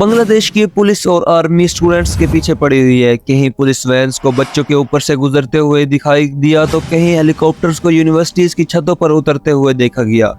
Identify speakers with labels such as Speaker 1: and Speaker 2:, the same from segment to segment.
Speaker 1: بنگلہ دیش کی پولیس اور آرمی اسٹوڈنٹس کے پیچھے پڑی ہوئی ہے۔ کہیں پولیس وینز کو بچوں کے اوپر سے گزرتے ہوئے دکھائی دیا تو کہیں ہیلی کاپٹرز کو یونیورسٹیز کی چھتوں پر اترتے ہوئے دیکھا گیا۔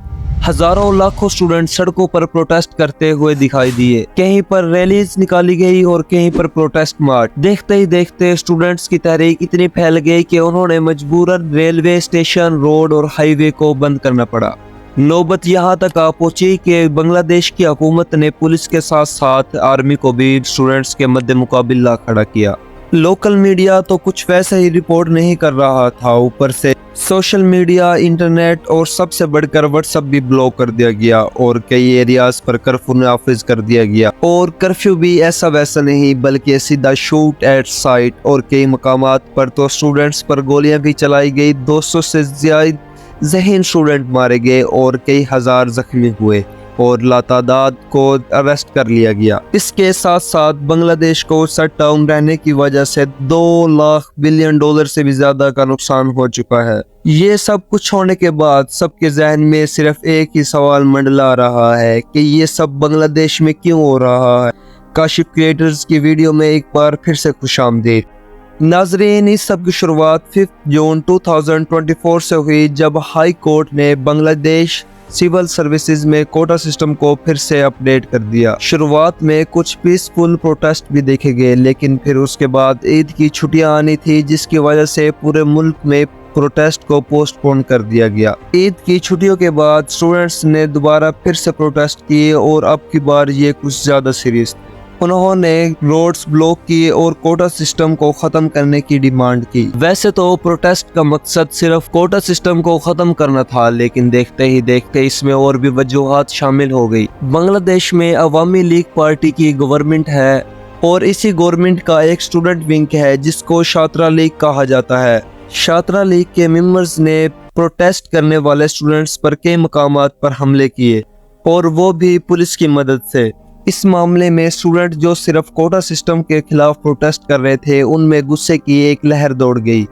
Speaker 1: ہزاروں لاکھوں اسٹوڈنٹ سڑکوں پر پروٹیسٹ کرتے ہوئے دکھائی دیے۔ کہیں پر ریلیز نکالی گئی اور کہیں پر پروٹیسٹ مارچ۔ دیکھتے ہی دیکھتے اسٹوڈنٹس کی تحریک اتنی پھیل گئی کہ انہوں نے مجبوراً ریلوے اسٹیشن، روڈ اور ہائی وے کو بند کرنا پڑا۔ نوبت یہاں تک آ پہنچی کہ بنگلہ دیش کی حکومت نے پولیس کے ساتھ ساتھ آرمی کو بھی اسٹوڈنٹس کے مد مقابل لا کھڑا کیا۔ لوکل میڈیا تو کچھ ویسا ہی رپورٹ نہیں کر رہا تھا، اوپر سے سوشل میڈیا، انٹرنیٹ اور سب سے بڑھ کر واٹس ایپ بھی بلاک کر دیا گیا اور کئی ایریاز پر کرفیو نافذ کر دیا گیا۔ اور کرفیو بھی ایسا ویسا نہیں بلکہ سیدھا شوٹ ایٹ سائٹ، اور کئی مقامات پر تو اسٹوڈنٹس پر گولیاں بھی چلائی گئی۔ 200 سے زیادہ ذہین اسٹوڈنٹ مارے گئے اور کئی ہزار زخمی ہوئے اور لاتعداد کو اریسٹ کر لیا گیا۔ اس کے ساتھ ساتھ بنگلہ دیش کو شٹ ڈاؤن رہنے کی وجہ سے $2 لاکھ بلین سے بھی زیادہ کا نقصان ہو چکا ہے۔ یہ سب کچھ ہونے کے بعد سب کے ذہن میں صرف ایک ہی سوال منڈلا رہا ہے کہ یہ سب بنگلہ دیش میں کیوں ہو رہا ہے۔ کاشف کریٹرز کی ویڈیو میں ایک بار پھر سے خوش آمدید۔ ناظرین، اس سب کی شروعات 5 جون 2024 سے ہوئی جب ہائی کورٹ نے بنگلہ دیش سول سروسز میں کوٹا سسٹم کو پھر سے اپ ڈیٹ کر دیا۔ شروعات میں کچھ پیسفل پروٹیسٹ بھی دیکھے گئے، لیکن پھر اس کے بعد عید کی چھٹیاں آنی تھی جس کی وجہ سے پورے ملک میں پروٹیسٹ کو پوسٹ پون کر دیا گیا۔ عید کی چھٹیوں کے بعد اسٹوڈنٹس نے دوبارہ پھر سے پروٹیسٹ کیے اور اب کی بار یہ کچھ زیادہ سیریس تھے۔ انہوں نے روڈز بلاک کیے اور کوٹا سسٹم کو ختم کرنے کی ڈیمانڈ کی۔ ویسے تو پروٹیسٹ کا مقصد صرف کوٹا سسٹم کو ختم کرنا تھا، لیکن دیکھتے ہی دیکھتے اس میں اور بھی وجوہات شامل ہو گئی۔ بنگلہ دیش میں عوامی لیگ پارٹی کی گورنمنٹ ہے اور اسی گورنمنٹ کا ایک اسٹوڈنٹ ونگ ہے جس کو شاترا لیگ کہا جاتا ہے۔ شاترا لیگ کے ممبرز نے پروٹیسٹ کرنے والے اسٹوڈنٹس پر کئی مقامات پر حملے کیے اور وہ بھی پولیس کی مدد سے۔ اس معاملے میں اسٹوڈنٹ جو صرف کوٹا سسٹم کے خلاف پروٹیسٹ کر رہے تھے ان میں غصے کی ایک لہر دوڑ گئی۔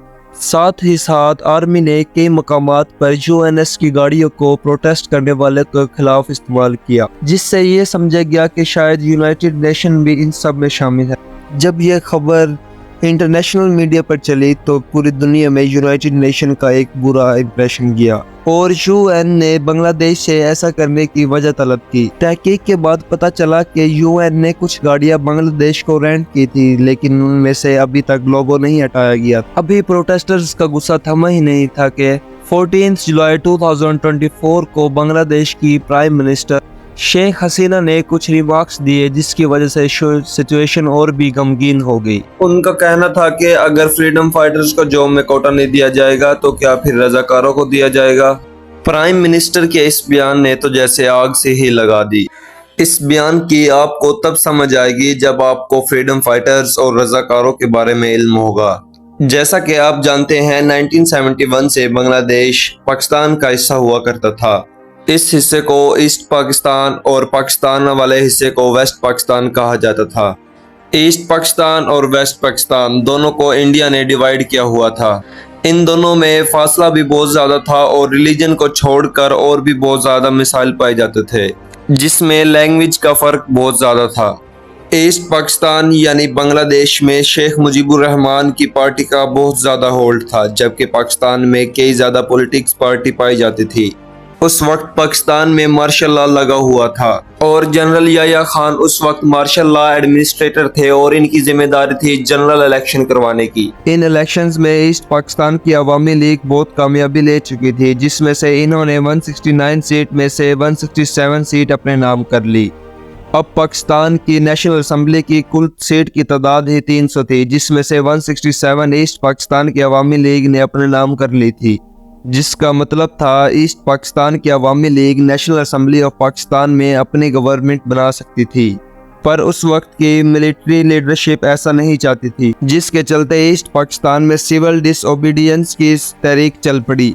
Speaker 1: ساتھ ہی ساتھ آرمی نے کئی مقامات پر UNS کی گاڑیوں کو پروٹیسٹ کرنے والے کے خلاف استعمال کیا، جس سے یہ سمجھا گیا کہ شاید یونائٹڈ نیشن بھی ان سب میں شامل ہے۔ جب یہ خبر انٹرنیشنل میڈیا پر چلی تو پوری دنیا میں یونائٹڈ نیشن کا ایک برا امپریشن گیا اور UN نے بنگلہ دیش سے ایسا کرنے کی وجہ طلب کی۔ تحقیق کے بعد پتہ چلا کہ UN نے کچھ گاڑیاں بنگلہ دیش کو رینٹ کی تھی، لیکن ان میں سے ابھی تک لوگو نہیں ہٹایا گیا۔ ابھی پروٹیسٹرز کا غصہ تھما ہی نہیں تھا کہ 14 جولائی 2024 کو بنگلہ دیش کی پرائم منسٹر شیخ حسینہ نے کچھ ریمارکس دیے جس کی وجہ سے سچویشن اور بھی غمگین ہو گئی۔ ان کا کہنا تھا کہ اگر فریڈم فائٹرز کو جوب میں کوٹا نہیں دیا جائے گا تو کیا پھر رضاکاروں کو دیا جائے گا؟ پرائم منسٹر کے اس بیان نے تو جیسے آگ سے ہی لگا دی۔ اس بیان کی آپ کو تب سمجھ آئے گی جب آپ کو فریڈم فائٹرز اور رضاکاروں کے بارے میں علم ہوگا۔ جیسا کہ آپ جانتے ہیں 1971 سے بنگلہ دیش پاکستان کا حصہ ہوا کرتا تھا۔ اس حصے کو ایسٹ پاکستان اور پاکستان والے حصے کو ویسٹ پاکستان کہا جاتا تھا۔ ایسٹ پاکستان اور ویسٹ پاکستان دونوں کو انڈیا نے ڈیوائیڈ کیا ہوا تھا۔ ان دونوں میں فاصلہ بھی بہت زیادہ تھا اور ریلیجن کو چھوڑ کر اور بھی بہت زیادہ مسائل پائے جاتے تھے، جس میں لینگویج کا فرق بہت زیادہ تھا۔ ایسٹ پاکستان یعنی بنگلہ دیش میں شیخ مجیب الرحمان کی پارٹی کا بہت زیادہ ہولڈ تھا، جبکہ پاکستان میں کئی زیادہ پولیٹکس پارٹی پائی جاتی تھی۔ اس وقت پاکستان میں مارشل لا لگا ہوا تھا اور جنرل یحییٰ خان اس وقت مارشل لا ایڈمنسٹریٹر تھے اور ان کی ذمہ داری تھی جنرل الیکشن کروانے کی۔ ان الیکشنز میں ایسٹ پاکستان کی عوامی لیگ بہت کامیابی لے چکی تھی، جس میں سے انہوں نے 169 سیٹ میں سے 167 سیٹ اپنے نام کر لی۔ اب پاکستان کی نیشنل اسمبلی کی کل سیٹ کی تعداد ہی 300 تھی، جس میں سے 167 ایسٹ پاکستان کی عوامی لیگ نے اپنے نام کر لی تھی، جس کا مطلب تھا ایسٹ پاکستان کی عوامی league national assembly of Pakistan میں اپنی گورنمنٹ بنا سکتی تھی۔ پر اس وقت کی ملٹری لیڈرشپ ایسا نہیں چاہتی تھی، جس کے چلتے ایسٹ پاکستان میں سول ڈس اوبیڈینس کی تحریک چل پڑی۔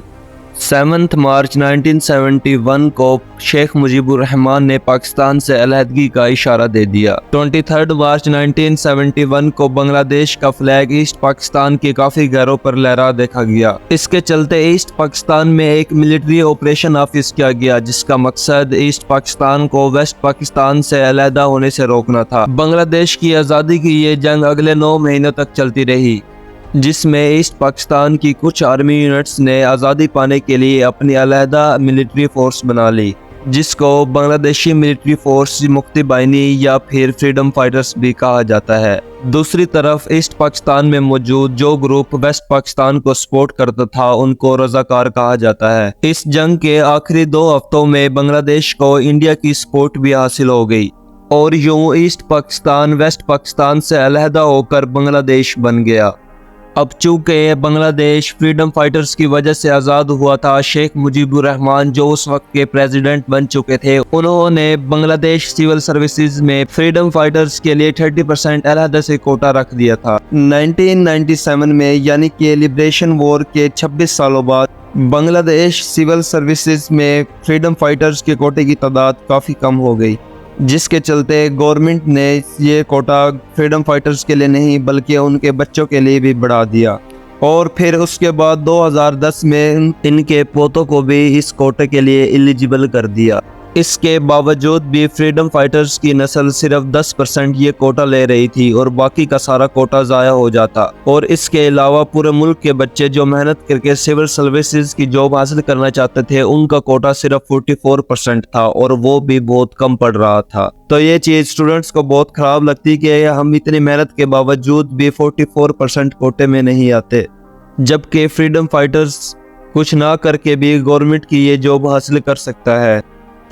Speaker 1: 7 مارچ 1971 کو شیخ مجیب الرحمان نے پاکستان سے علیحدگی کا اشارہ دے دیا۔ 23 مارچ 1971 کو بنگلہ دیش کا فلیگ ایسٹ پاکستان کے کافی گھروں پر لہرا دیکھا گیا۔ اس کے چلتے ایسٹ پاکستان میں ایک ملٹری آپریشن نافذ کیا گیا جس کا مقصد ایسٹ پاکستان کو ویسٹ پاکستان سے علیحدہ ہونے سے روکنا تھا۔ بنگلہ دیش کی آزادی کی یہ جنگ اگلے 9 مہینوں تک چلتی رہی، جس میں ایسٹ پاکستان کی کچھ آرمی یونٹس نے آزادی پانے کے لیے اپنی علیحدہ ملٹری فورس بنا لی، جس کو بنگلہ دیشی ملٹری فورس مکتی بائنی یا پھر فریڈم فائٹرز بھی کہا جاتا ہے۔ دوسری طرف ایسٹ پاکستان میں موجود جو گروپ ویسٹ پاکستان کو سپورٹ کرتا تھا ان کو رضاکار کہا جاتا ہے۔ اس جنگ کے آخری 2 ہفتوں میں بنگلہ دیش کو انڈیا کی سپورٹ بھی حاصل ہو گئی اور یوں ایسٹ پاکستان ویسٹ پاکستان سے علیحدہ ہو کر بنگلہ دیش بن گیا۔ اب چونکہ بنگلہ دیش فریڈم فائٹرز کی وجہ سے آزاد ہوا تھا، شیخ مجیب الرحمان جو اس وقت کے پریزیڈنٹ بن چکے تھے، انہوں نے بنگلہ دیش سول سروسز میں فریڈم فائٹرز کے لیے 30% علیحدہ سے کوٹا رکھ دیا تھا۔ 1997 میں یعنی کہ لبریشن وار کے 26 سالوں بعد بنگلہ دیش سول سروسز میں فریڈم فائٹرز کے کوٹے کی تعداد کافی کم ہو گئی، جس کے چلتے گورنمنٹ نے یہ کوٹا فریڈم فائٹرز کے لیے نہیں بلکہ ان کے بچوں کے لیے بھی بڑھا دیا، اور پھر اس کے بعد 2010 میں ان کے پوتوں کو بھی اس کوٹے کے لیے ایلیجیبل کر دیا۔ اس کے باوجود بھی فریڈم فائٹرز کی نسل صرف 10% یہ کوٹا لے رہی تھی اور باقی کا سارا کوٹا ضائع ہو جاتا، اور اس کے علاوہ پورے ملک کے بچے جو محنت کر کے سول سروسز کی جاب حاصل کرنا چاہتے تھے ان کا کوٹا صرف 44% تھا، اور وہ بھی بہت کم پڑ رہا تھا۔ تو یہ چیز اسٹوڈنٹس کو بہت خراب لگتی کہ ہم اتنی محنت کے باوجود بھی 44% کوٹے میں نہیں آتے، جبکہ فریڈم فائٹرز کچھ نہ کر کے بھی گورنمنٹ کی یہ جاب حاصل کر سکتا ہے۔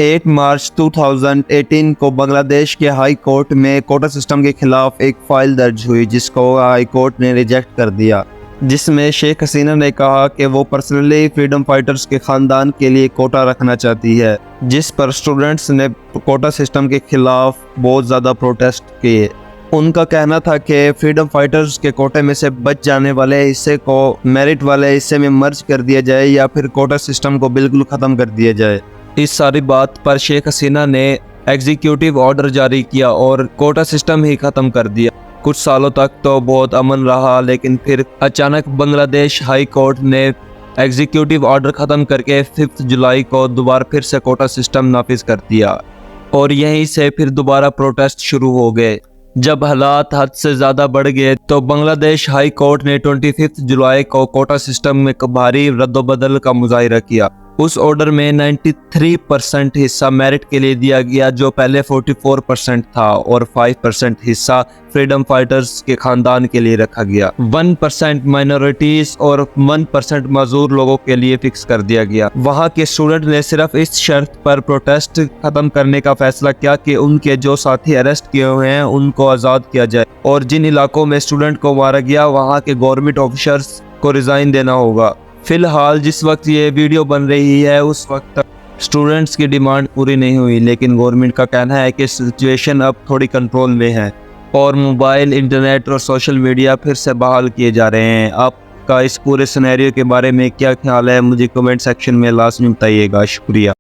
Speaker 1: 8 مارچ 2018 کو بنگلہ دیش کے ہائی کورٹ میں کوٹا سسٹم کے خلاف ایک فائل درج ہوئی جس کو ہائی کورٹ نے ریجیکٹ کر دیا، جس میں شیخ حسینہ نے کہا کہ وہ پرسنلی فریڈم فائٹرز کے خاندان کے لیے کوٹا رکھنا چاہتی ہے، جس پر اسٹوڈنٹس نے کوٹا سسٹم کے خلاف بہت زیادہ پروٹیسٹ کیے۔ ان کا کہنا تھا کہ فریڈم فائٹرز کے کوٹے میں سے بچ جانے والے حصے کو میرٹ والے حصے میں مرج کر دیا جائے یا پھر کوٹا سسٹم کو بالکل ختم کر دیا جائے۔ اس ساری بات پر شیخ حسینہ نے ایگزیکیوٹیو آرڈر جاری کیا اور کوٹا سسٹم ہی ختم کر دیا۔ کچھ سالوں تک تو بہت امن رہا، لیکن پھر اچانک بنگلہ دیش ہائی کورٹ نے ایگزیکیوٹیو آرڈر ختم کر کے 5 جولائی کو دوبارہ پھر سے کوٹا سسٹم نافذ کر دیا، اور یہیں سے پھر دوبارہ پروٹیسٹ شروع ہو گئے۔ جب حالات حد سے زیادہ بڑھ گئے تو بنگلہ دیش ہائی کورٹ نے 25 جولائی کو کوٹا سسٹم میں بھاری رد و بدل کا مظاہرہ کیا۔ اس آرڈر میں 93% حصہ میرٹ کے لیے دیا گیا جو پہلے 44% تھا، اور 5% حصہ فریڈم فائٹرز کے خاندان کے لیے رکھا گیا۔ 1% مائنورٹیز اور 1% معذور لوگوں کے لیے فکس کر دیا گیا۔ وہاں کے اسٹوڈنٹ نے صرف اس شرط پر پروٹیسٹ ختم کرنے کا فیصلہ کیا کہ ان کے جو ساتھی اریسٹ کیے ہوئے ہیں ان کو آزاد کیا جائے، اور جن علاقوں میں اسٹوڈنٹ کو مارا گیا وہاں کے گورنمنٹ آفیسرز کو ریزائن دینا ہوگا۔ فی الحال جس وقت یہ ویڈیو بن رہی ہے اس وقت تک اسٹوڈنٹس کی ڈیمانڈ پوری نہیں ہوئی، لیکن گورنمنٹ کا کہنا ہے کہ سچویشن اب تھوڑی کنٹرول میں ہے اور موبائل، انٹرنیٹ اور سوشل میڈیا پھر سے بحال کیے جا رہے ہیں۔ آپ کا اس پورے سینیریو کے بارے میں کیا خیال ہے؟ مجھے کمنٹ سیکشن میں لازمی بتائیے گا۔ شکریہ۔